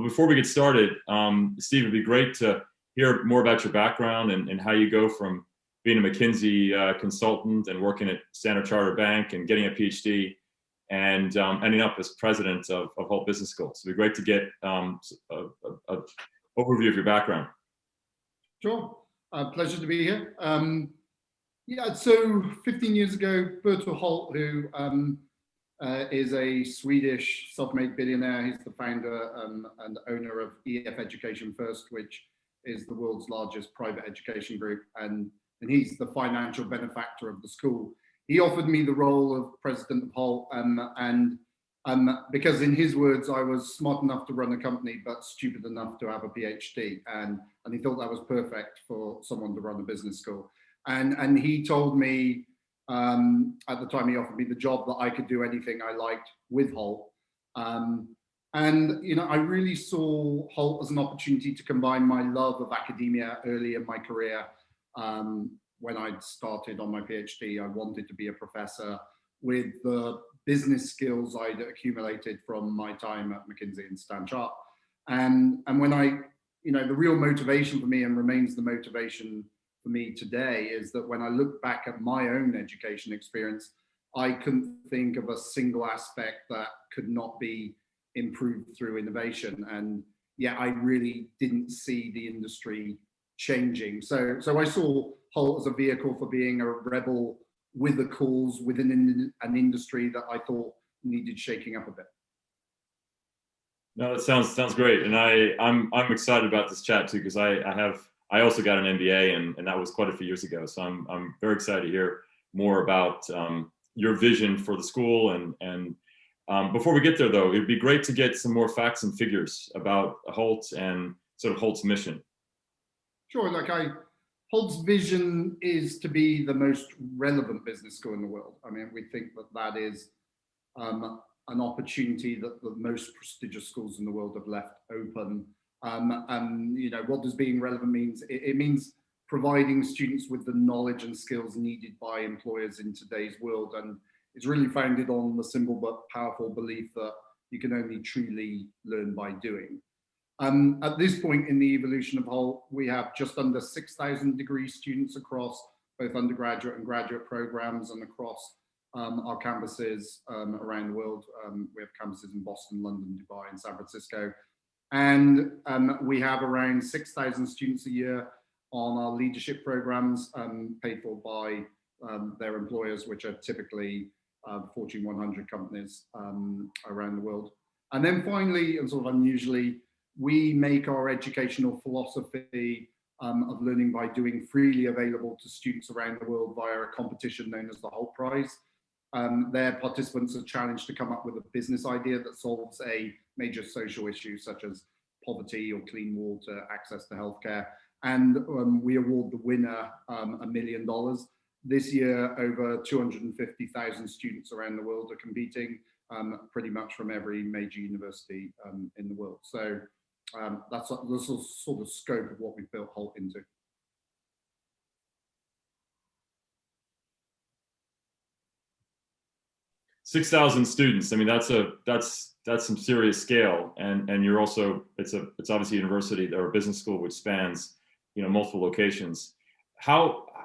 before we get started, Steve, it'd be great to hear more about your background and how you go from being a McKinsey consultant and working at Standard Chartered Bank and getting a PhD and ending up as president of Hult Business School. So it'd be great to get an overview of your background. Sure. Pleasure to be here. Yeah, so 15 years ago, Bertil Hult, who is a Swedish self-made billionaire. He's the founder and owner of EF Education First, which is the world's largest private education group. And he's the financial benefactor of the school. He offered me the role of president of Hult, because in his words, I was smart enough to run a company, but stupid enough to have a PhD. And he thought that was perfect for someone to run a business school. And he told me, at the time he offered me the job, that I could do anything I liked with Hult. And you know, I really saw Hult as an opportunity to combine my love of academia early in my career. When I started on my PhD, I wanted to be a professor with the business skills I'd accumulated from my time at McKinsey and Standard Chartered. And when the real motivation for me, and remains the motivation for me today, is that when I look back at my own education experience, I couldn't think of a single aspect that could not be improved through innovation. And yeah, I really didn't see the industry changing. So I saw Hult as a vehicle for being a rebel with a cause within an industry that I thought needed shaking up a bit. No, that sounds great, and I'm excited about this chat too, because I also got an MBA, and that was quite a few years ago. So I'm very excited to hear more about your vision for the school. And before we get there, though, it'd be great to get some more facts and figures about Hult and sort of Hult's mission. Sure. Hult's vision is to be the most relevant business school in the world. I mean, we think that is an opportunity that the most prestigious schools in the world have left open. And you know, what does being relevant means? It means providing students with the knowledge and skills needed by employers in today's world. And it's really founded on the simple but powerful belief that you can only truly learn by doing. At this point in the evolution of Hult, we have just under 6,000 degree students across both undergraduate and graduate programs, and across our campuses around the world. We have campuses in Boston, London, Dubai, and San Francisco. And we have around 6,000 students a year on our leadership programs, paid for by their employers, which are typically Fortune 100 companies around the world. And then finally, and sort of unusually, we make our educational philosophy of learning by doing freely available to students around the world via a competition known as the Hult Prize. Their participants are challenged to come up with a business idea that solves a major social issue, such as poverty or clean water, access to healthcare. And we award the winner $1 million. This year, over 250,000 students around the world are competing, pretty much from every major university in the world. So that's the sort of scope of what we built Hult into. $6,000 students. I mean, that's some serious scale, and you're also it's obviously a university or a business school which spans multiple locations.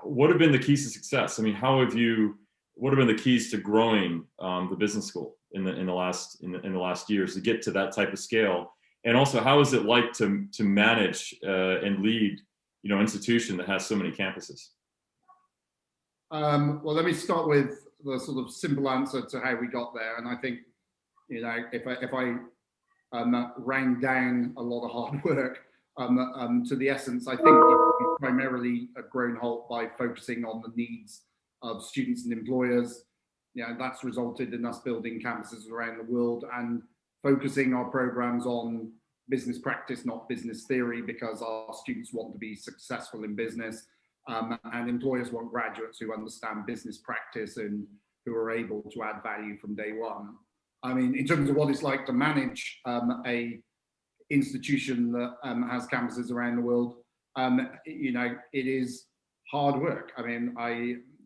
What have been the keys to success? I mean, what have been the keys to growing the business school in the last years to get to that type of scale? And also, how is it like to manage and lead institution that has so many campuses? Well, let me start with the sort of simple answer to how we got there. And I think, if I ran down a lot of hard work to the essence, I think we've primarily grown Hult by focusing on the needs of students and employers. That's resulted in us building campuses around the world and focusing our programs on business practice, not business theory, because our students want to be successful in business. And employers want graduates who understand business practice and who are able to add value from day one. I mean, in terms of what it's like to manage a institution that has campuses around the world, it is hard work. I mean,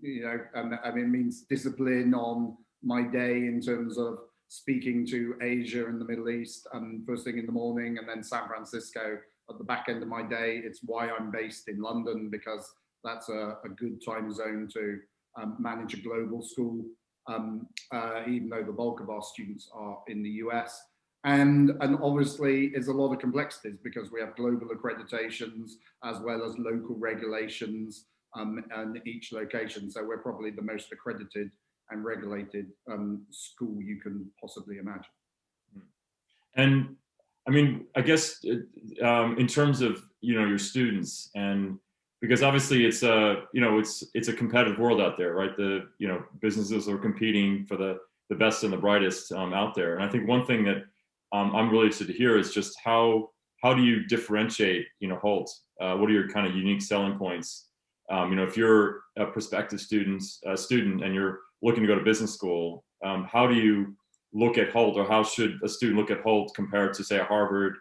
it means discipline on my day in terms of speaking to Asia and the Middle East first thing in the morning, and then San Francisco at the back end of my day. It's why I'm based in London, because that's a good time zone to manage a global school, even though the bulk of our students are in the US. And obviously there's a lot of complexities because we have global accreditations as well as local regulations in each location. So we're probably the most accredited and regulated school you can possibly imagine. And I mean, I guess in terms of, you know, your students, and because obviously it's a, you know, it's a competitive world out there, right? The, you know, businesses are competing for the best and the brightest out there. And I think one thing that I'm really interested to hear is just how do you differentiate, you know, Hult? What are your kind of unique selling points? You know, if you're a prospective student and you're looking to go to business school, how do you look at Hult, or how should a student look at Hult compared to, say, a Harvard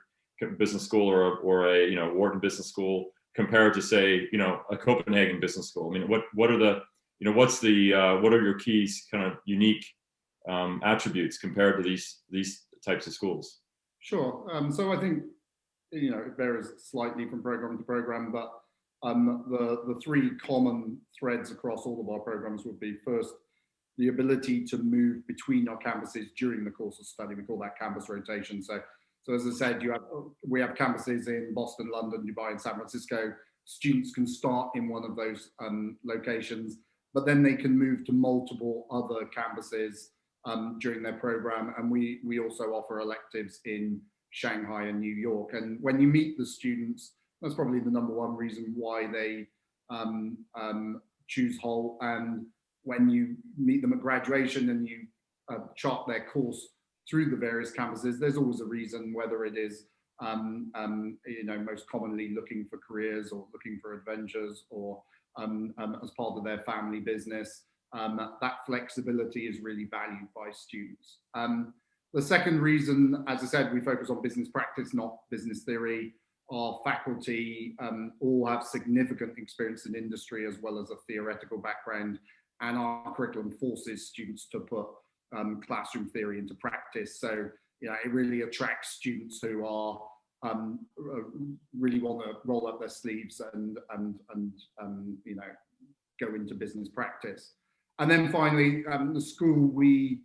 Business School or a you know, Wharton Business School, compared to, say, you know, a Copenhagen Business School? I mean, what are the, you know, what are your key kind of unique attributes compared to these types of schools? Sure. So I think, you know, it varies slightly from program to program, but the three common threads across all of our programs would be, first, the ability to move between our campuses during the course of study. We call that campus rotation. So as I said, we have campuses in Boston, London, Dubai, and San Francisco. Students can start in one of those locations, but then they can move to multiple other campuses during their program. And we also offer electives in Shanghai and New York. And when you meet the students, that's probably the number one reason why they choose Hult. And when you meet them at graduation and you chart their course through the various campuses, there's always a reason, whether it is you know, most commonly looking for careers or looking for adventures, or as part of their family business. That flexibility is really valued by students. The second reason, as I said, we focus on business practice, not business theory. Our faculty all have significant experience in industry as well as a theoretical background, and our curriculum forces students to put classroom theory into practice. So, you know, it really attracts students who are really want to roll up their sleeves and you know, go into business practice. And then finally, the school, we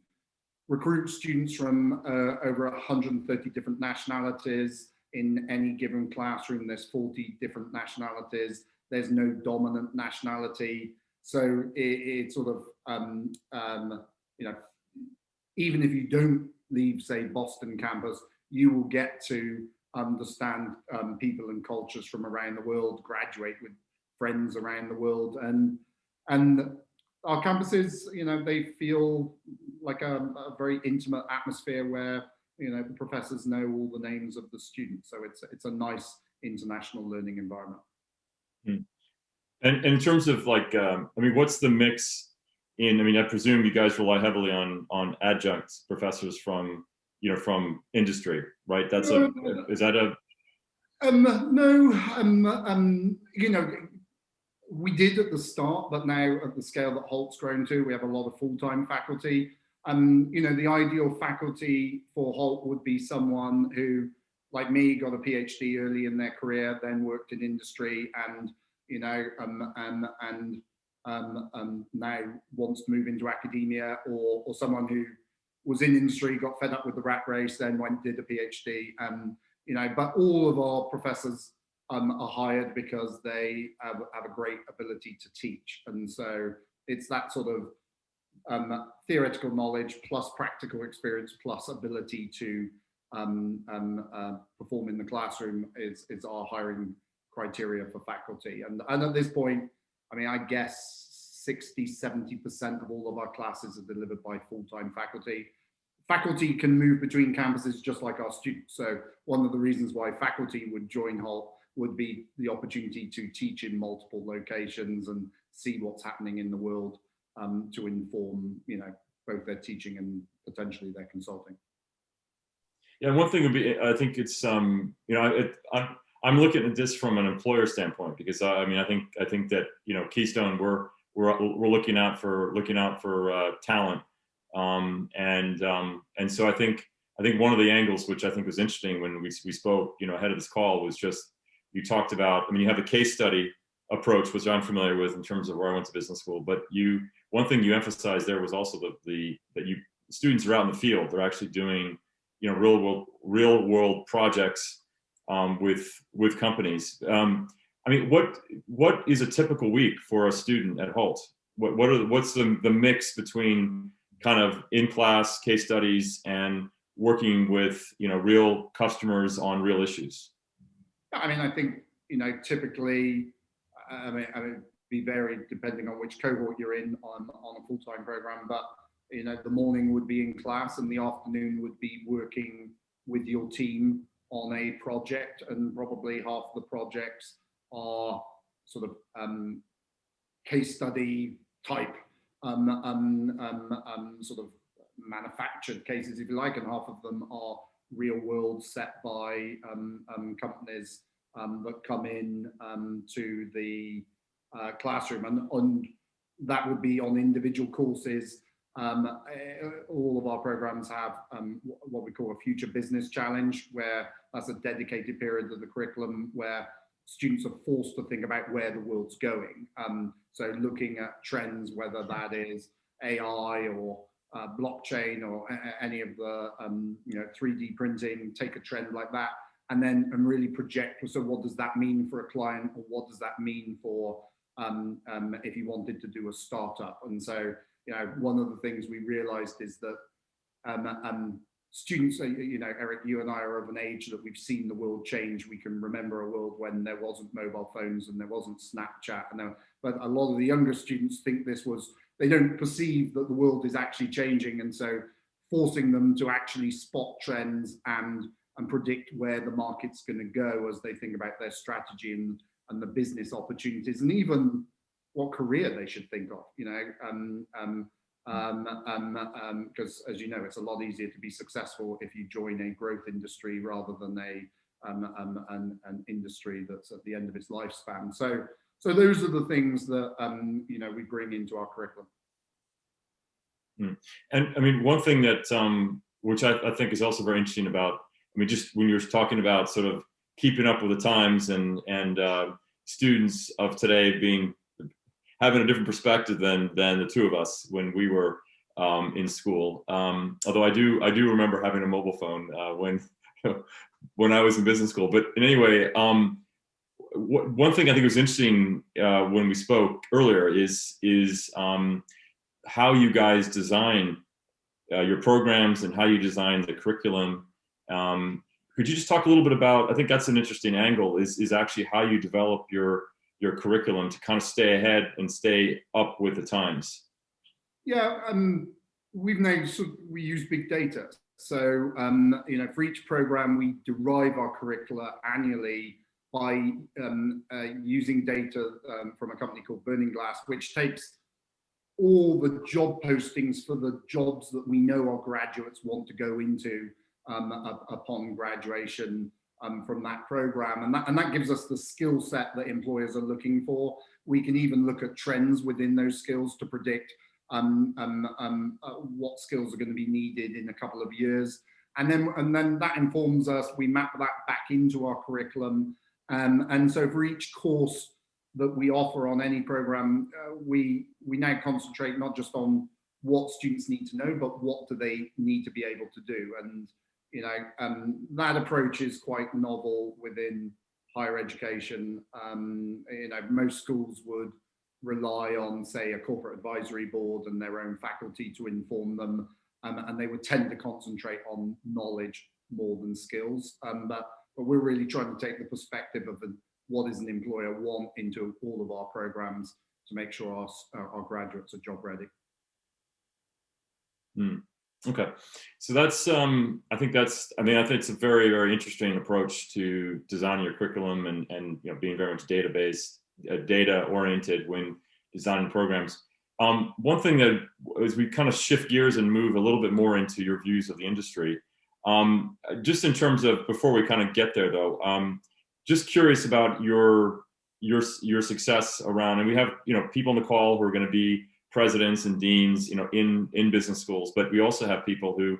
recruit students from over 130 different nationalities. In any given classroom, there's 40 different nationalities. There's no dominant nationality. So it sort of, you know, even if you don't leave, say, Boston campus, you will get to understand people and cultures from around the world, graduate with friends around the world. And our campuses, you know, they feel like a very intimate atmosphere where, you know, the professors know all the names of the students. So it's a nice international learning environment. Hmm. And in terms of, like, I mean, what's the mix in, I mean, I presume you guys rely heavily on adjunct professors from, you know, from industry, right? That's is that a? No, you know, we did at the start, but now at the scale that Hult's grown to, we have a lot of full-time faculty. You know, the ideal faculty for Hult would be someone who, like me, got a PhD early in their career, then worked in industry, and, you know, now wants to move into academia, or someone who was in industry, got fed up with the rat race, then went did a PhD. You know, but all of our professors are hired because they have a great ability to teach, and so it's that sort of theoretical knowledge plus practical experience plus ability to perform in the classroom is our hiring criteria for faculty. And at this point, I mean, I guess 60–70% of all of our classes are delivered by full-time faculty. Faculty can move between campuses just like our students. So one of the reasons why faculty would join Hult would be the opportunity to teach in multiple locations and see what's happening in the world, to inform, you know, both their teaching and potentially their consulting. Yeah, one thing would be, I think it's, you know, I'm looking at this from an employer standpoint, because I mean, I think that, you know, Keystone, we're looking out for talent, And so I think one of the angles, which I think was interesting when we spoke, ahead of this call, was just you talked about. I mean, you have a case study approach, which I'm familiar with in terms of where I went to business school. But one thing you emphasized there was also that students are out in the field. They're actually doing, real world projects with companies. I mean, what is a typical week for a student at Hult? What's the mix between kind of in-class case studies and working with real customers on real issues? I mean, I think typically, I mean, be varied depending on which cohort you're in on a full-time program, but the morning would be in class and the afternoon would be working with your team on a project, and probably half the projects are sort of case study type sort of manufactured cases, if you like, and half of them are real world set by companies that come in to the classroom, and that would be on individual courses. All of our programs have what we call a future business challenge, where that's a dedicated period of the curriculum where students are forced to think about where the world's going. So looking at trends, whether that is AI or blockchain or any of the 3D printing, take a trend like that and really project. So what does that mean for a client, or what does that mean for if you wanted to do a startup? And so one of the things we realized is that students, Eric, you and I are of an age that we've seen the world change. We can remember a world when there wasn't mobile phones and there wasn't Snapchat. But a lot of the younger students think they don't perceive that the world is actually changing. And so forcing them to actually spot trends and predict where the market's going to go as they think about their strategy and the business opportunities, and even what career they should think of, because as you know, it's a lot easier to be successful if you join a growth industry rather than an industry that's at the end of its lifespan. So those are the things that we bring into our curriculum. And I mean, one thing that which I think is also very interesting about, I mean, just when you're talking about sort of keeping up with the times and students of today having a different perspective than the two of us when we were in school. Although I do remember having a mobile phone when I was in business school. But in any way, one thing I think was interesting when we spoke earlier is how you guys design your programs and how you design the curriculum. Could you just talk a little bit about? I think that's an interesting angle. Is actually how you develop your curriculum to kind of stay ahead and stay up with the times. Yeah, we use big data. So for each program, we derive our curricula annually by using data from a company called Burning Glass, which takes all the job postings for the jobs that we know our graduates want to go into upon graduation from that program, and that gives us the skill set that employers are looking for. We can even look at trends within those skills to predict what skills are going to be needed in a couple of years, and then that informs us. We map that back into our curriculum, and so for each course that we offer on any program, we now concentrate not just on what students need to know, but what do they need to be able to do. And that approach is quite novel within higher education. Most schools would rely on, say, a corporate advisory board and their own faculty to inform them, and they would tend to concentrate on knowledge more than skills. But we're really trying to take the perspective of what does an employer want into all of our programs to make sure our graduates are job ready. Okay, so that's I think it's a very, very interesting approach to designing your curriculum and being very much data oriented when designing programs. One thing that as we kind of shift gears and move a little bit more into your views of the industry, just in terms of, before we kind of get there though, just curious about your success around, and we have people on the call who are going to be presidents and deans, in business schools, but we also have people who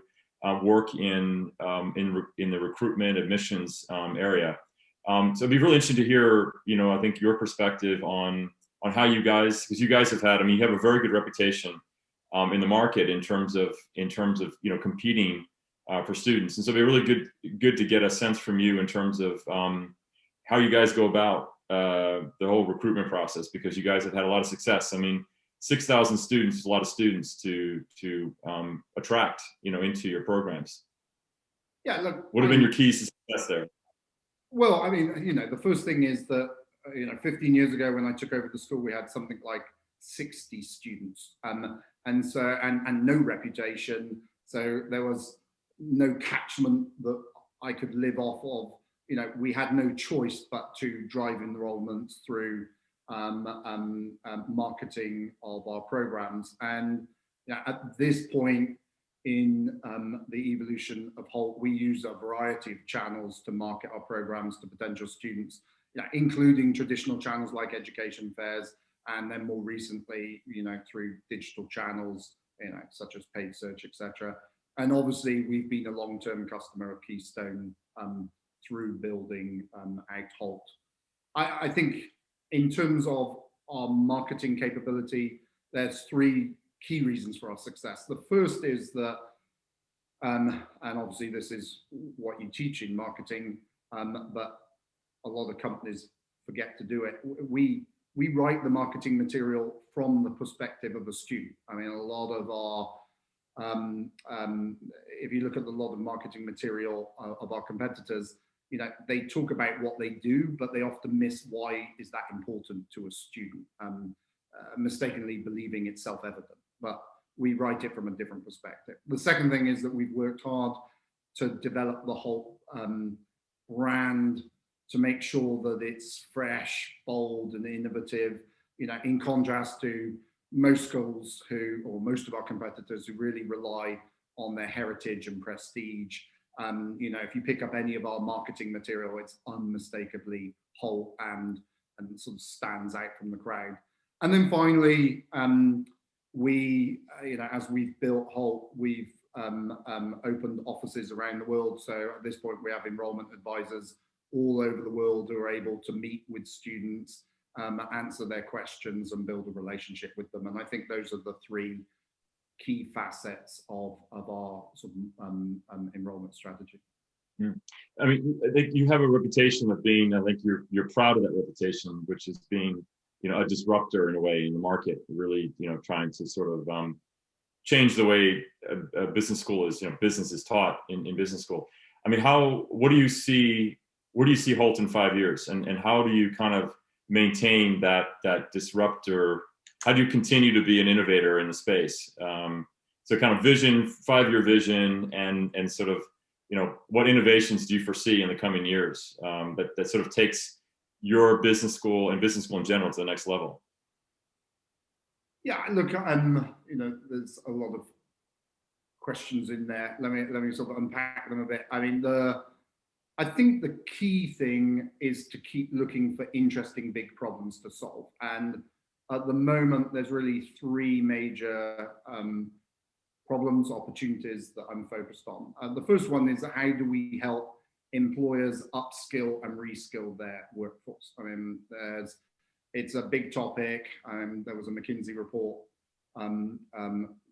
work in the recruitment admissions area. So it'd be really interesting to hear, I think your perspective on how you guys, because you guys have had, you have a very good reputation in the market in terms of competing for students, and so it'd be really good to get a sense from you in terms of how you guys go about the whole recruitment process, because you guys have had a lot of success. 6,000 students is a lot of students to attract, into your programs. Yeah, look, what have been your keys to success there? Well, the first thing is that 15 years ago when I took over the school, we had something like 60 students, and no reputation. So there was no catchment that I could live off of. We had no choice but to drive enrollments through marketing of our programs. And at this point in the evolution of Holt, we use a variety of channels to market our programs to potential students, including traditional channels like education fairs, and then more recently, through digital channels, such as paid search, etc. And obviously, we've been a long-term customer of Keystone through building out Holt. I think in terms of our marketing capability, there's three key reasons for our success. The first is that, and obviously this is what you teach in marketing, but a lot of companies forget to do it. We write the marketing material from the perspective of a student. A lot of our, if you look at a lot of marketing material of our competitors, they talk about what they do, but they often miss why is that important to a student, mistakenly believing it's self-evident. But we write it from a different perspective. The second thing is that we've worked hard to develop the whole brand to make sure that it's fresh, bold, and innovative, in contrast to most schools or most of our competitors who really rely on their heritage and prestige. If you pick up any of our marketing material, it's unmistakably Holt and sort of stands out from the crowd. And then finally, we, as we've built Holt, we've opened offices around the world. So at this point, we have enrollment advisors all over the world who are able to meet with students, answer their questions, and build a relationship with them. And I think those are the three key facets of our sort of enrollment strategy. I think you have a reputation of being, I think you're proud of that reputation, which is being, a disruptor in a way in the market, really, trying to sort of change the way a business school is, business is taught in business school. What do you see Holt in 5 years, and how do you kind of maintain that disruptor? How do you continue to be an innovator in the space? So kind of vision, 5-year vision, and sort of, what innovations do you foresee in the coming years that sort of takes your business school and business school in general to the next level? Yeah, look, there's a lot of questions in there. Let me sort of unpack them a bit. I think the key thing is to keep looking for interesting big problems to solve. And at the moment, there's really three major problems, opportunities that I'm focused on. The first one is how do we help employers upskill and reskill their workforce? It's a big topic. There was a McKinsey report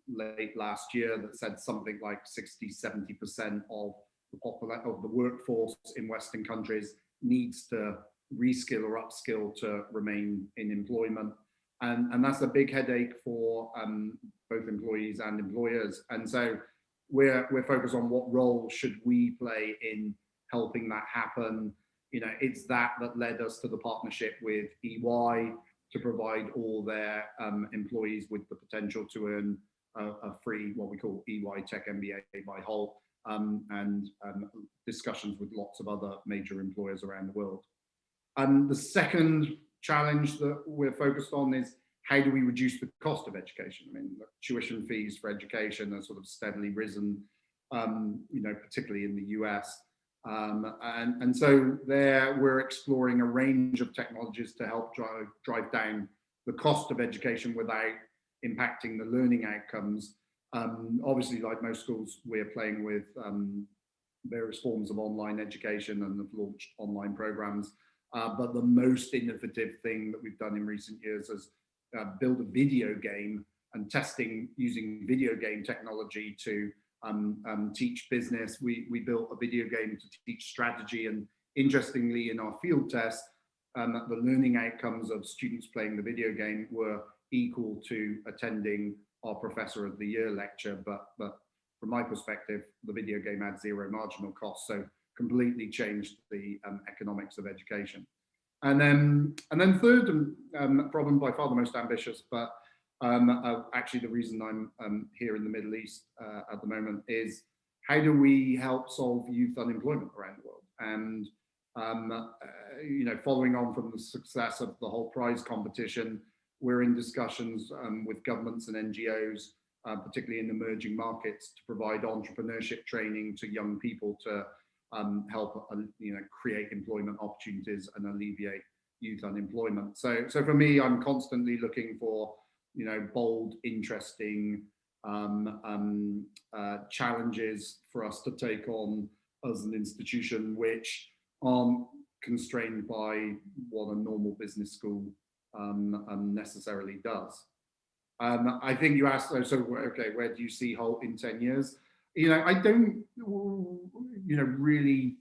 late last year that said something like 60-70% of the workforce in Western countries needs to reskill or upskill to remain in employment. And that's a big headache for both employees and employers. And so we're focused on what role should we play in helping that happen. It's that led us to the partnership with EY to provide all their employees with the potential to earn a free, what we call EY Tech MBA by Holt, and discussions with lots of other major employers around the world. The second challenge that we're focused on is how do we reduce the cost of education? The tuition fees for education are sort of steadily risen, particularly in the US. And so there we're exploring a range of technologies to help drive down the cost of education without impacting the learning outcomes. Obviously, like most schools, we're playing with various forms of online education and have launched online programs. But the most innovative thing that we've done in recent years is build a video game and testing using video game technology to teach business. We built a video game to teach strategy, and interestingly, in our field test, the learning outcomes of students playing the video game were equal to attending our Professor of the Year lecture, but from my perspective, the video game had zero marginal cost, so completely changed the economics of education. And then third, problem by far the most ambitious, but actually the reason I'm here in the Middle East at the moment is how do we help solve youth unemployment around the world? And you know, following on from the success of the whole prize competition, we're in discussions with governments and NGOs, particularly in emerging markets, to provide entrepreneurship training to young people to help you know, create employment opportunities and alleviate youth unemployment. So for me, I'm constantly looking for, you know, bold, interesting challenges for us to take on as an institution, which aren't constrained by what a normal business school necessarily does. I think you asked, so okay, where do you see Holt in 10 years? You know, I don't, you know, really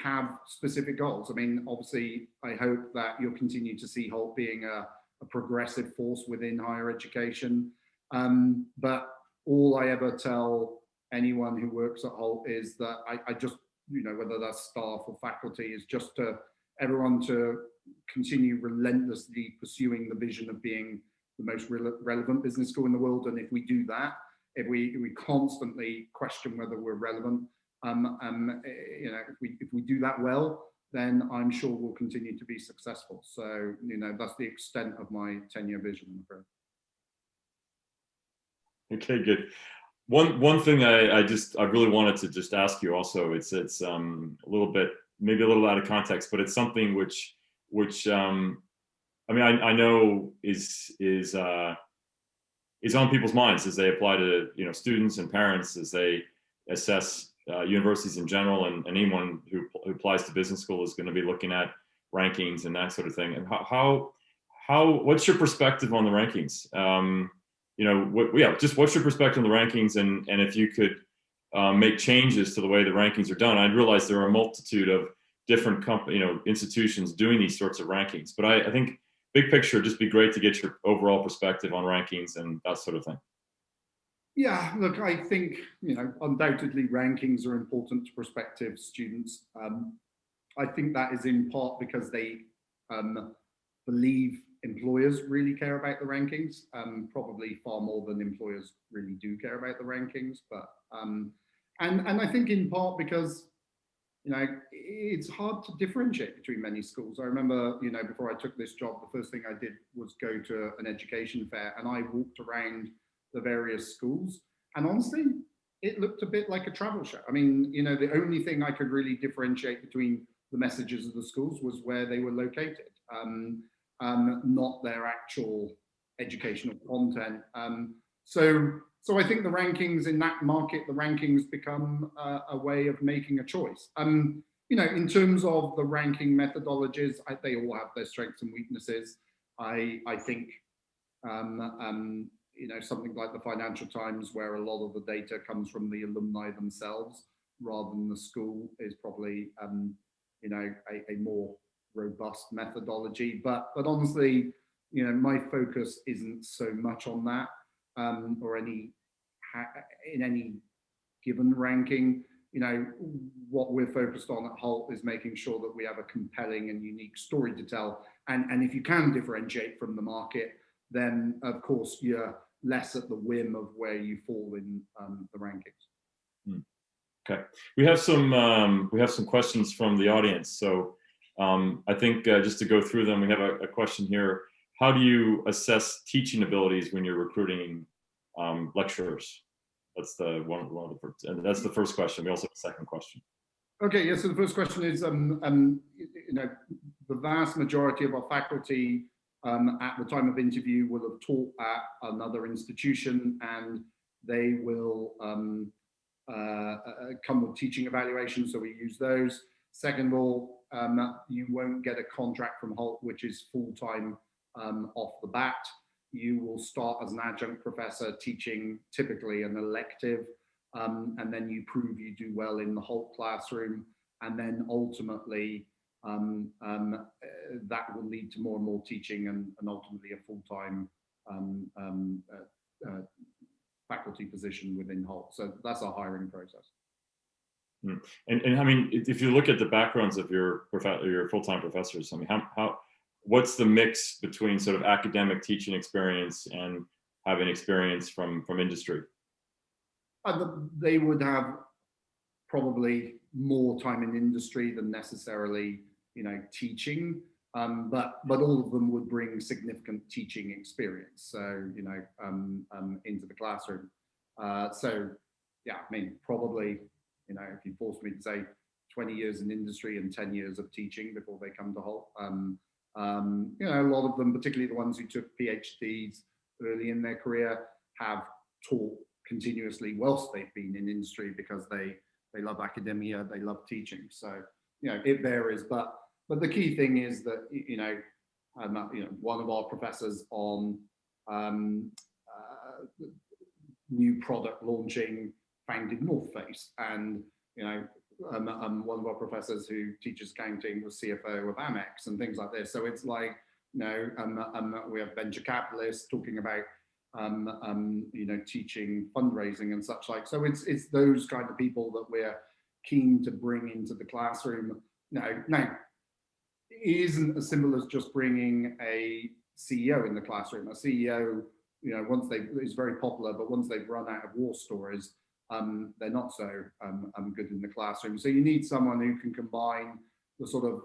have specific goals. I mean, obviously, I hope that you'll continue to see Holt being a progressive force within higher education. But all I ever tell anyone who works at Holt is that I just, you know, whether that's staff or faculty, is just to everyone to continue relentlessly pursuing the vision of being the most relevant business school in the world. And if we do that, if we constantly question whether we're relevant, you know, if we do that well, then I'm sure we'll continue to be successful. So, you know, that's the extent of my 10-year vision, I'm afraid. Okay, good. One thing I really wanted to just ask you also, it's a little bit, maybe a little out of context, but it's something which I mean, I know is on people's minds as they apply to, you know, students and parents as they assess universities in general, and anyone who applies to business school is going to be looking at rankings and that sort of thing. And what's your perspective on the rankings? You know, just what's your perspective on the rankings, and if you could make changes to the way the rankings are done. I realize there are a multitude of different institutions doing these sorts of rankings, but I think big picture, just be great to get your overall perspective on rankings and that sort of thing. Yeah, look, I think, you know, undoubtedly rankings are important to prospective students. I think that is in part because they believe employers really care about the rankings, probably far more than employers really do care about the rankings. But and I think in part because, you know, it's hard to differentiate between many schools. I remember, you know, before I took this job, the first thing I did was go to an education fair, and I walked around the various schools, and honestly, it looked a bit like a travel show. I mean, you know, the only thing I could really differentiate between the messages of the schools was where they were located, not their actual educational content. So I think the rankings in that market, the rankings become a way of making a choice. You know, in terms of the ranking methodologies, they all have their strengths and weaknesses. I think, you know, something like the Financial Times, where a lot of the data comes from the alumni themselves rather than the school, is probably, you know, a more robust methodology. But honestly, you know, my focus isn't so much on that, or in any given ranking. You know, what we're focused on at Holt is making sure that we have a compelling and unique story to tell. And if you can differentiate from the market, then of course you're less at the whim of where you fall in the rankings. Okay, we have some questions from the audience. So I think just to go through them, we have a question here. How do you assess teaching abilities when you're recruiting lecturers? That's the one of the first, and that's the first question. We also have a second question. Okay, yeah. So the first question is, you know, the vast majority of our faculty at the time of interview will have taught at another institution, and they will come with teaching evaluations, so we use those. Second of all, you won't get a contract from Holt, which is full-time off the bat. You will start as an adjunct professor teaching typically an elective, and then you prove you do well in the Holt classroom, and then ultimately that will lead to more and more teaching, and ultimately a full-time faculty position within Holt. So that's our hiring process. And I mean, if you look at the backgrounds of your full-time professors, I mean, what's the mix between sort of academic teaching experience and having experience from industry? They would have probably more time in industry than necessarily, you know, teaching, but all of them would bring significant teaching experience. So, you know, into the classroom. So, yeah, I mean, probably, you know, if you forced me to say 20 years in industry and 10 years of teaching before they come to Holt. You know, a lot of them, particularly the ones who took PhDs early in their career, have taught continuously whilst they've been in industry because they love academia, they love teaching. So, you know, it varies, but the key thing is that, you know, one of our professors on new product launching founded North Face, and you know, one of our professors who teaches accounting was CFO of Amex and things like this. So it's like, you know, we have venture capitalists talking about you know, teaching fundraising and such like. So it's those kind of people that we're keen to bring into the classroom. Now it isn't as simple as just bringing a CEO in the classroom. A CEO, you know, is very popular, but once they've run out of war stories, they're not so good in the classroom. So you need someone who can combine the sort of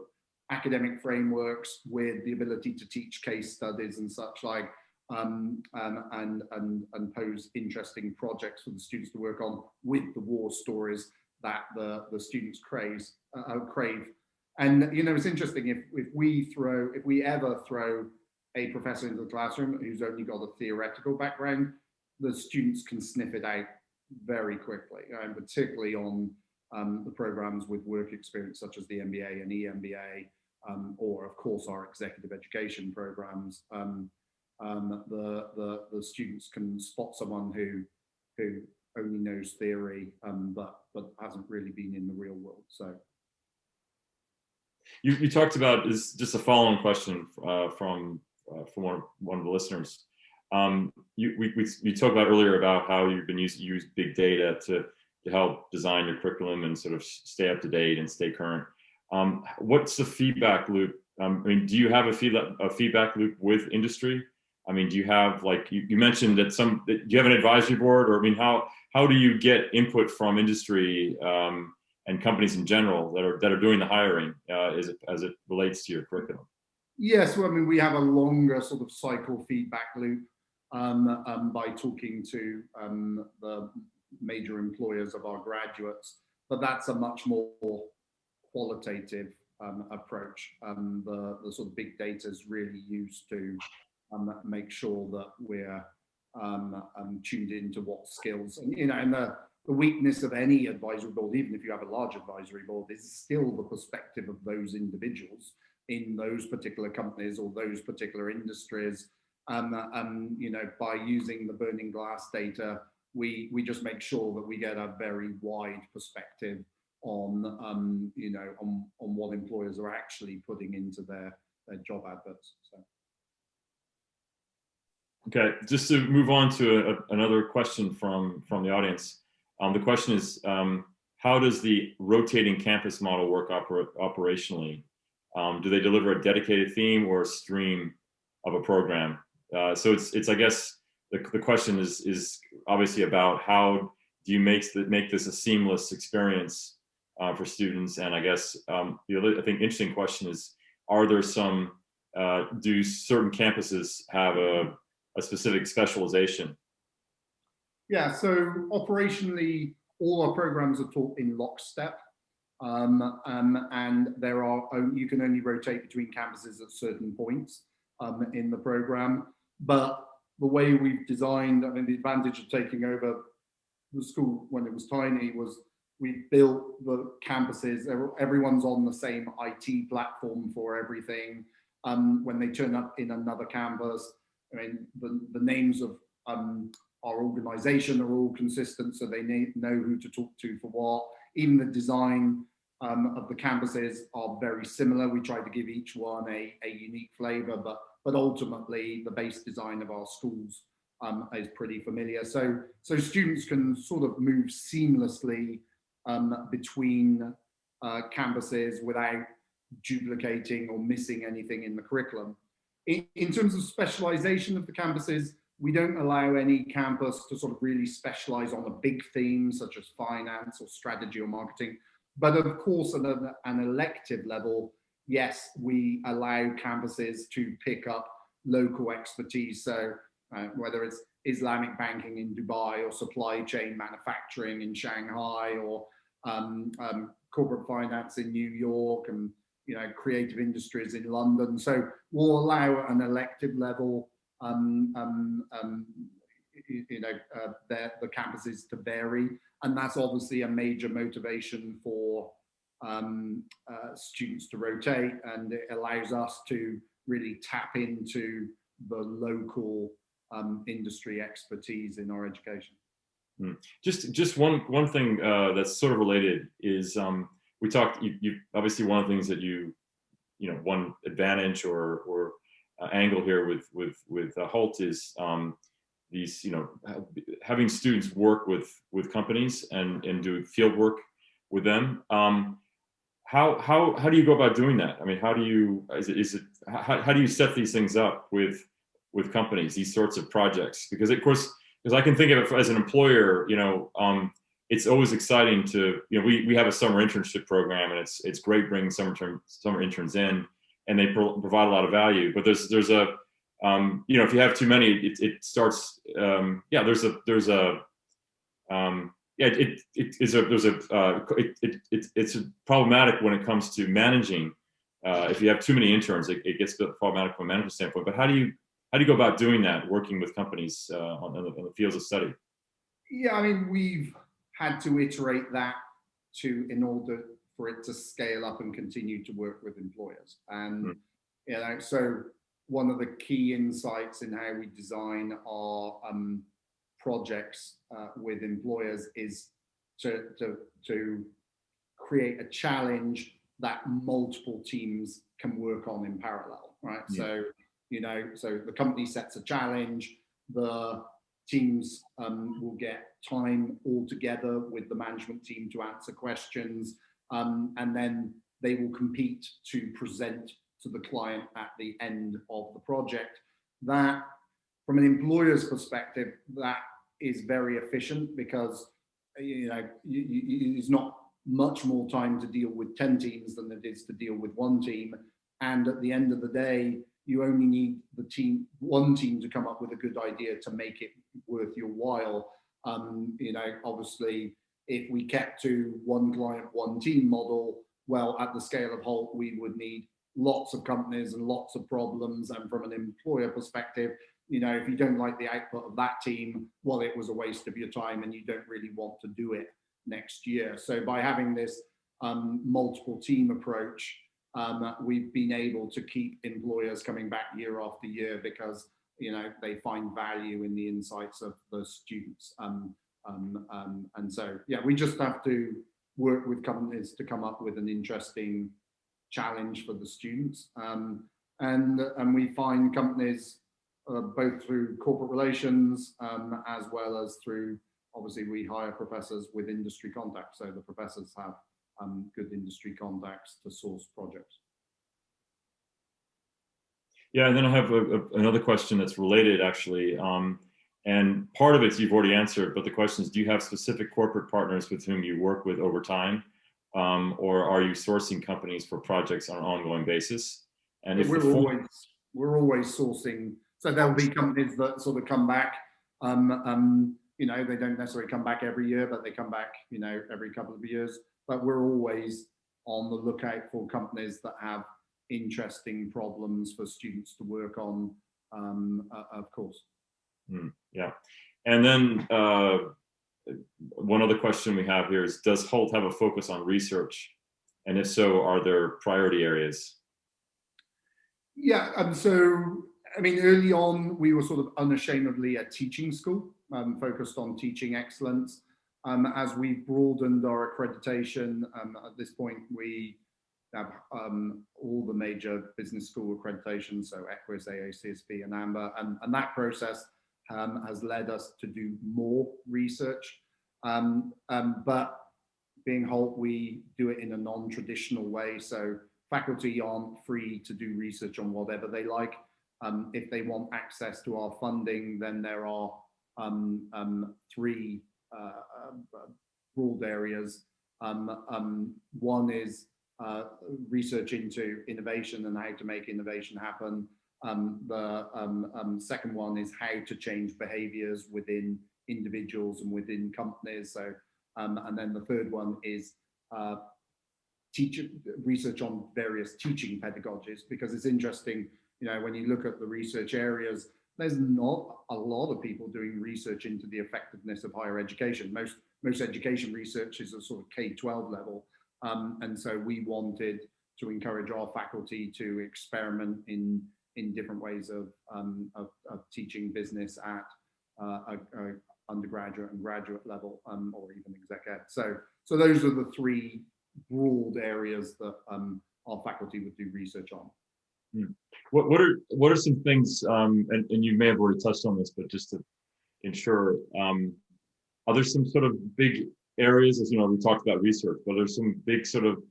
academic frameworks with the ability to teach case studies and such like, and pose interesting projects for the students to work on with the war stories that the students crave. And you know, it's interesting, if we ever throw a professor into the classroom who's only got a theoretical background, the students can sniff it out very quickly, and particularly on the programs with work experience such as the MBA and EMBA, or of course our executive education programs. The students can spot someone who only knows theory, but hasn't really been in the real world. So you talked about, is just a follow-on question from one of the listeners. You talked about earlier about how you've been use big data to help design your curriculum and sort of stay up to date and stay current. What's the feedback loop? I mean, do you have a feedback loop with industry? I mean, do you have, like you mentioned that do you have an advisory board, or I mean, how do you get input from industry and companies in general that are doing the hiring as it relates to your curriculum? Yes, well, I mean, we have a longer sort of cycle feedback loop by talking to the major employers of our graduates, but that's a much more qualitative approach. The sort of big data is really used to make sure that we're tuned into what skills, and you know, and the weakness of any advisory board, even if you have a large advisory board, is still the perspective of those individuals in those particular companies or those particular industries. You know, by using the Burning Glass data, we just make sure that we get a very wide perspective on you know, on what employers are actually putting into their job adverts. So. Okay, just to move on to another question from the audience. The question is, how does the rotating campus model work operationally? Do they deliver a dedicated theme or a stream of a program? So it's I guess the question is obviously about how do you make this a seamless experience for students? And I guess the other, I think, interesting question is, are there some do certain campuses have a specific specialization? Yeah, so operationally, all our programs are taught in lockstep, and you can only rotate between campuses at certain points. in the program. But the way we've designed, I mean, the advantage of taking over the school when it was tiny was we built the campuses. Everyone's on the same IT platform for everything. When they turn up in another campus, I mean, the names of our organization are all consistent, so they know who to talk to for what. Even the design of the campuses are very similar. We try to give each one a unique flavor, but ultimately the base design of our schools is pretty familiar. So students can sort of move seamlessly between campuses without duplicating or missing anything in the curriculum. In terms of specialization of the campuses, we don't allow any campus to sort of really specialize on a big theme such as finance or strategy or marketing. But of course, at an elective level, yes, we allow campuses to pick up local expertise. So whether it's Islamic banking in Dubai or supply chain manufacturing in Shanghai or corporate finance in New York and creative industries in London. So we'll allow an elective level the campuses to vary, and that's obviously a major motivation for students to rotate, and it allows us to really tap into the local industry expertise in our education. Just one thing that's sort of related is we talked. You obviously one of the things that one advantage or angle here with Hult is these having students work with companies and do field work with them. How do you go about doing that? I mean, how do you how do you set these things up with companies, these sorts of projects? Because of course, I can think of it as an employer, it's always exciting to, we have a summer internship program, and it's great bringing summer interns in, and they provide a lot of value. But there's a, if you have too many, it starts, it's problematic when it comes to managing. If you have too many interns, it gets problematic from a management standpoint. But how do you go about doing that, working with companies on the fields of study? Yeah, I mean, we've had to iterate that in order for it to scale up and continue to work with employers. And so one of the key insights in how we design our projects with employers is to create a challenge that multiple teams can work on in parallel, right? So the company sets a challenge, the teams will get time all together with the management team to answer questions, and then they will compete to present to the client at the end of the project. That, from an employer's perspective, that is very efficient because it's not much more time to deal with 10 teams than it is to deal with one team. And at the end of the day, you only need one team to come up with a good idea to make it worth your while. Obviously, if we kept to one client, one team model, well, at the scale of Hult, we would need lots of companies and lots of problems. And from an employer perspective, if you don't like the output of that team, well, it was a waste of your time and you don't really want to do it next year. So by having this multiple team approach, we've been able to keep employers coming back year after year because they find value in the insights of the students. And so we just have to work with companies to come up with an interesting challenge for the students. And we find companies both through corporate relations as well as through, obviously, we hire professors with industry contacts. So the professors have good industry contacts to source projects. Yeah, and then I have another question that's related, actually. And part of it you've already answered, but the question is, do you have specific corporate partners with whom you work with over time? Or are you sourcing companies for projects on an ongoing basis? And if we're always sourcing. So there'll be companies that sort of come back. They don't necessarily come back every year, but they come back, every couple of years. But we're always on the lookout for companies that have interesting problems for students to work on, of course. Yeah. And then one other question we have here is, does Hult have a focus on research? And if so, are there priority areas? Yeah, so, I mean, early on, we were sort of unashamedly a teaching school, focused on teaching excellence. As we've broadened our accreditation, at this point, we have all the major business school accreditations, so EQUIS, AACSB, and AMBA, and that process has led us to do more research. But being Hult, we do it in a non-traditional way, so faculty aren't free to do research on whatever they like. If they want access to our funding, then there are three broad areas. One is research into innovation and how to make innovation happen. The second one is how to change behaviors within individuals and within companies. So, and then the third one is research on various teaching pedagogies, because it's interesting, you know, when you look at the research areas, there's not a lot of people doing research into the effectiveness of higher education. Most education research is a sort of K-12 level. And so we wanted to encourage our faculty to experiment in different ways of teaching business at a undergraduate and graduate level, or even exec ed. So those are the three broad areas that our faculty would do research on. What are some things, and you may have already touched on this, but just to ensure, are there some sort of big areas, as you know, we talked about research, but there's some big sort of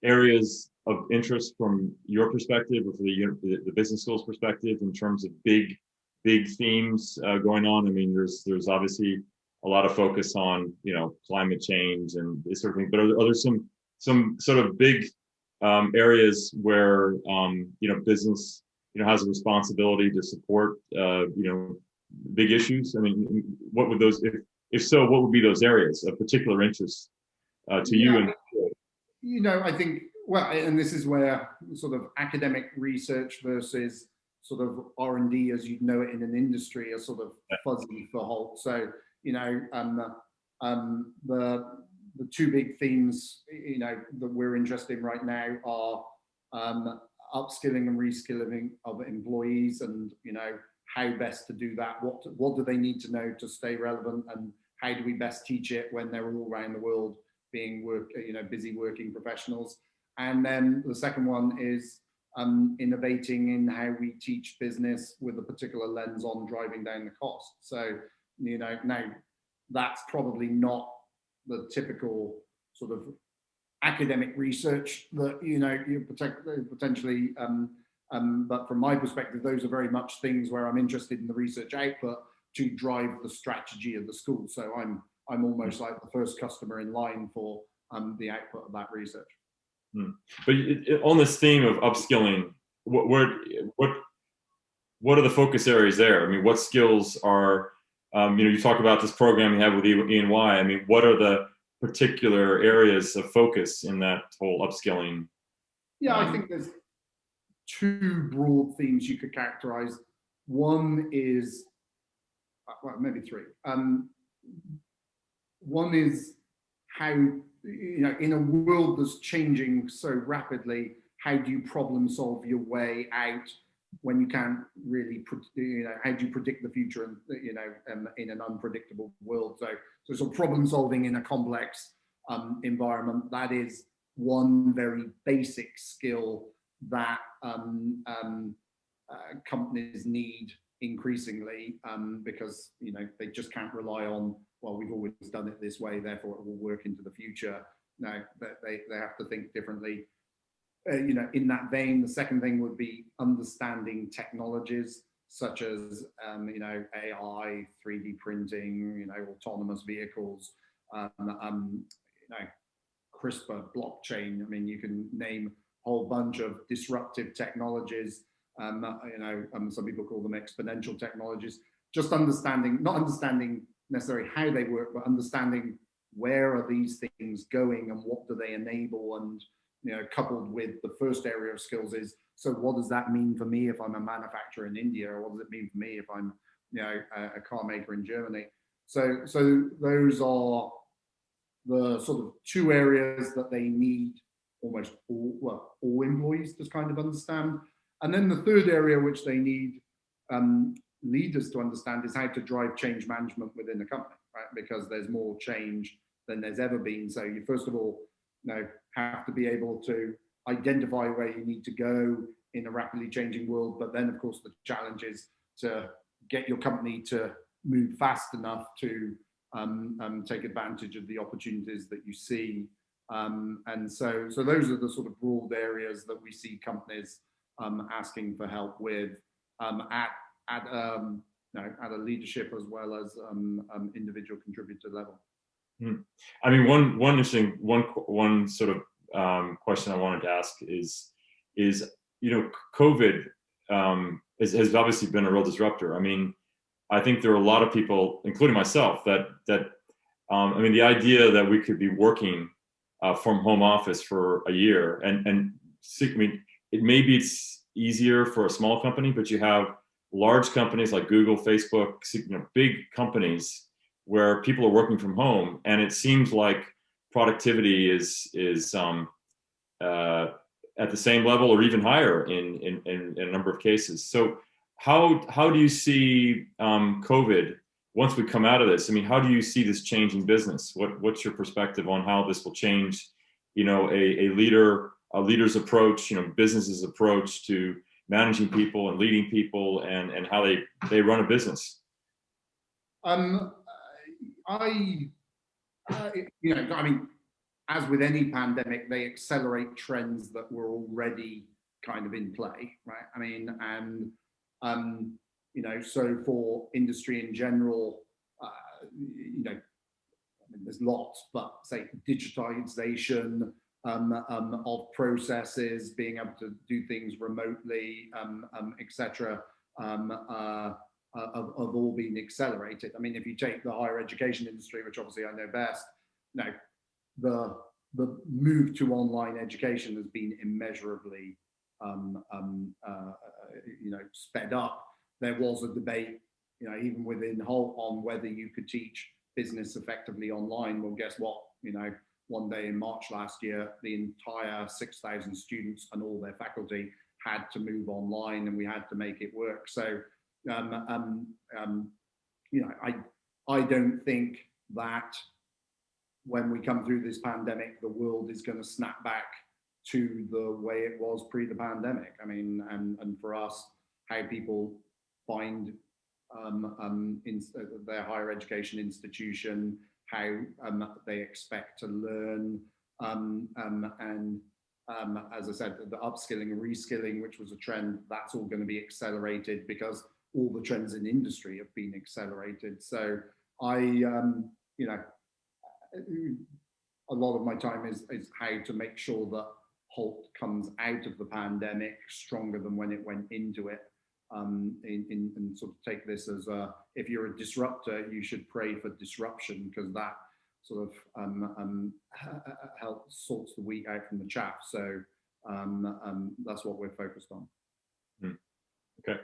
areas of interest from your perspective, or for the business school's perspective, in terms of big themes going on? I mean, there's obviously a lot of focus on, you know, climate change and this sort of thing, but are there some sort of big areas where you know, business, you know, has a responsibility to support you know, big issues? I mean, what would those, if so, what would be those areas of particular interest to you? And you know, I think, well, and this is where sort of academic research versus sort of R&D, as you'd know it in an industry, are sort of fuzzy for Hult. So, you know, the two big themes, you know, that we're interested in right now are upskilling and reskilling of employees, and, you know, how best to do that. What do they need to know to stay relevant, and how do we best teach it when they're all around the world being busy working professionals? And then the second one is innovating in how we teach business with a particular lens on driving down the cost. So, you know, now that's probably not the typical sort of academic research that, you know, you potentially, but from my perspective, those are very much things where I'm interested in the research output to drive the strategy of the school. So I'm almost like the first customer in line for the output of that research. But on this theme of upskilling, what are the focus areas there? I mean, what skills are, you know, you talk about this program you have with E&Y. I mean, what are the particular areas of focus in that whole upskilling? Yeah, I think there's two broad themes you could characterize. One is, well, maybe three. One is how, you know, in a world that's changing so rapidly, how do you problem solve your way out when you can't really, you know, how do you predict the future, and, you know, in an unpredictable world? So sort of problem solving in a complex environment, that is one very basic skill that companies need increasingly, because, you know, they just can't rely on, well, we've always done it this way, therefore it will work into the future. No, they have to think differently. You know, in that vein, the second thing would be understanding technologies such as, you know, AI, 3D printing, you know, autonomous vehicles, you know, CRISPR, blockchain. I mean, you can name a whole bunch of disruptive technologies. You know, some people call them exponential technologies. Just understanding, not understanding necessarily how they work, but understanding where are these things going and what do they enable, and, coupled with the first area of skills is, so what does that mean for me if I'm a manufacturer in India, or what does it mean for me if I'm a car maker in Germany? So those are the sort of two areas that they need almost all employees to kind of understand. And then the third area which they need leaders to understand is how to drive change management within a company, right? Because there's more change than there's ever been. So you first of all, have to be able to identify where you need to go in a rapidly changing world. But then, of course, the challenge is to get your company to move fast enough to take advantage of the opportunities that you see. And so those are the sort of broad areas that we see companies asking for help with at a leadership as well as individual contributor level. I mean, one interesting one sort of question I wanted to ask is COVID has obviously been a real disruptor. I mean, I think there are a lot of people, including myself, that I mean, the idea that we could be working from home office for a year, and I mean, maybe it's easier for a small company, but you have large companies like Google, Facebook, big companies where people are working from home, and it seems like productivity is at the same level or even higher in a number of cases. So how do you see COVID once we come out of this? I mean, how do you see this changing business? What's your perspective on how this will change, a leader's approach, business's approach to managing people and leading people, and how they run a business? I mean, as with any pandemic, they accelerate trends that were already kind of in play, right? I mean, and so for industry in general, I mean, there's lots, but say digitization of processes, being able to do things remotely, etc., have all been accelerated. I mean, if you take the higher education industry, which obviously I know best, the move to online education has been immeasurably sped up. There was a debate, even within Holt, on whether you could teach business effectively online. Well, guess what? One day in March last year, the entire 6,000 students and all their faculty had to move online, and we had to make it work. So, I don't think that when we come through this pandemic, the world is going to snap back to the way it was pre the pandemic. I mean, and for us, how people find their higher education institution, how they expect to learn, and as I said, the upskilling and reskilling, which was a trend, that's all going to be accelerated because all the trends in industry have been accelerated. So a lot of my time is how to make sure that Holt comes out of the pandemic stronger than when it went into it. And sort of take this as if you're a disruptor, you should pray for disruption, because that sort of helps sorts the wheat out from the chaff. So that's what we're focused on. Okay.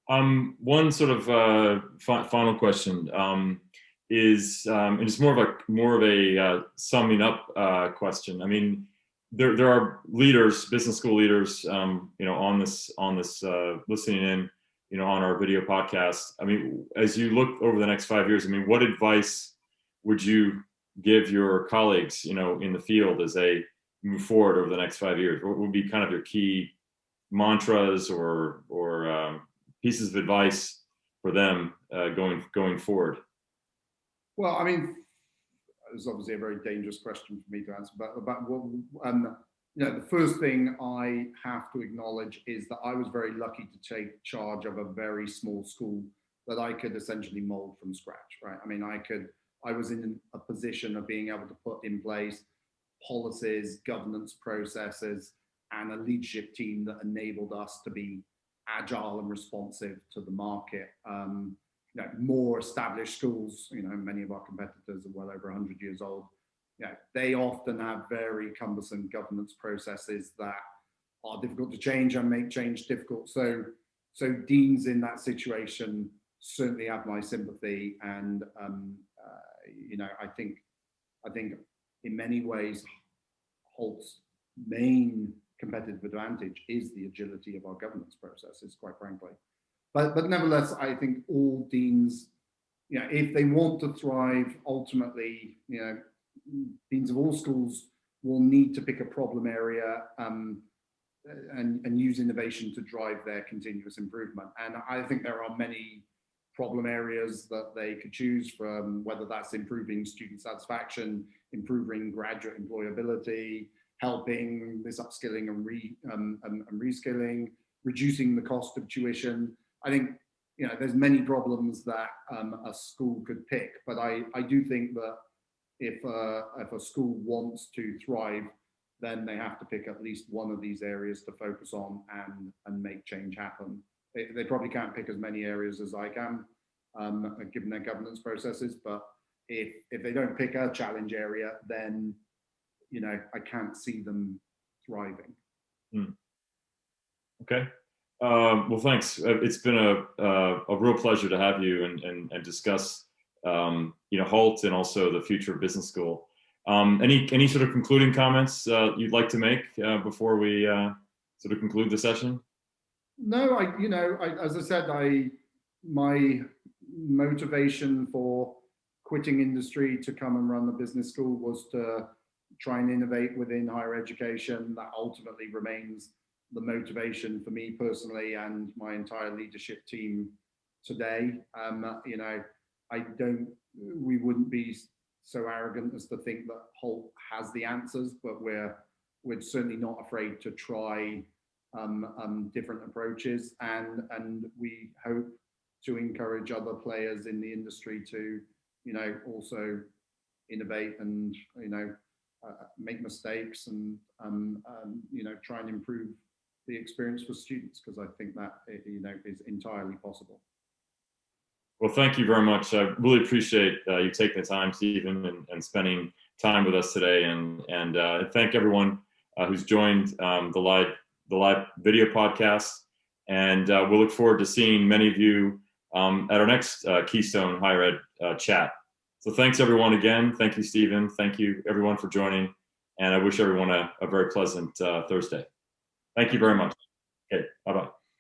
One sort of final question is, and it's more of a summing up question. I mean, there are leaders, business school leaders, on this listening in, on our video podcast. I mean, as you look over the next 5 years, I mean, what advice would you give your colleagues, in the field as they move forward over the next 5 years? What would be kind of your key mantras or pieces of advice for them going forward? Well, I mean, it's obviously a very dangerous question for me to answer, but what, the first thing I have to acknowledge is that I was very lucky to take charge of a very small school that I could essentially mold from scratch, right? I mean, I was in a position of being able to put in place policies, governance processes, and a leadership team that enabled us to be agile and responsive to the market. More established schools, many of our competitors are well over 100 years old, they often have very cumbersome governance processes that are difficult to change and make change difficult. So deans in that situation certainly have my sympathy, and I think in many ways Holt's main competitive advantage is the agility of our governance processes, quite frankly. But nevertheless, I think all deans, if they want to thrive, ultimately, deans of all schools will need to pick a problem area and use innovation to drive their continuous improvement. And I think there are many problem areas that they could choose from, whether that's improving student satisfaction, improving graduate employability, helping this upskilling and reskilling, reducing the cost of tuition. I think there's many problems that a school could pick, but I do think that if a school wants to thrive, then they have to pick at least one of these areas to focus on and make change happen. They probably can't pick as many areas as I can, given their governance processes, but if they don't pick a challenge area, then I can't see them thriving. Okay. Well, thanks. It's been a real pleasure to have you and discuss Holt and also the future of business school. Any sort of concluding comments you'd like to make before we sort of conclude the session? No, as I said, my motivation for quitting industry to come and run the business school was to try and innovate within higher education. That ultimately remains the motivation for me personally and my entire leadership team today. We wouldn't be so arrogant as to think that Holt has the answers, but we're certainly not afraid to try different approaches, and we hope to encourage other players in the industry to also innovate and make mistakes and try and improve the experience for students, because I think that is entirely possible. Well, thank you very much. I really appreciate you taking the time, Stephen, and spending time with us today. And thank everyone who's joined the live video podcast. And we'll look forward to seeing many of you at our next Keystone Higher Ed chat. So thanks everyone again. Thank you, Stephen. Thank you everyone for joining. And I wish everyone a very pleasant Thursday. Thank you very much. Okay, bye-bye.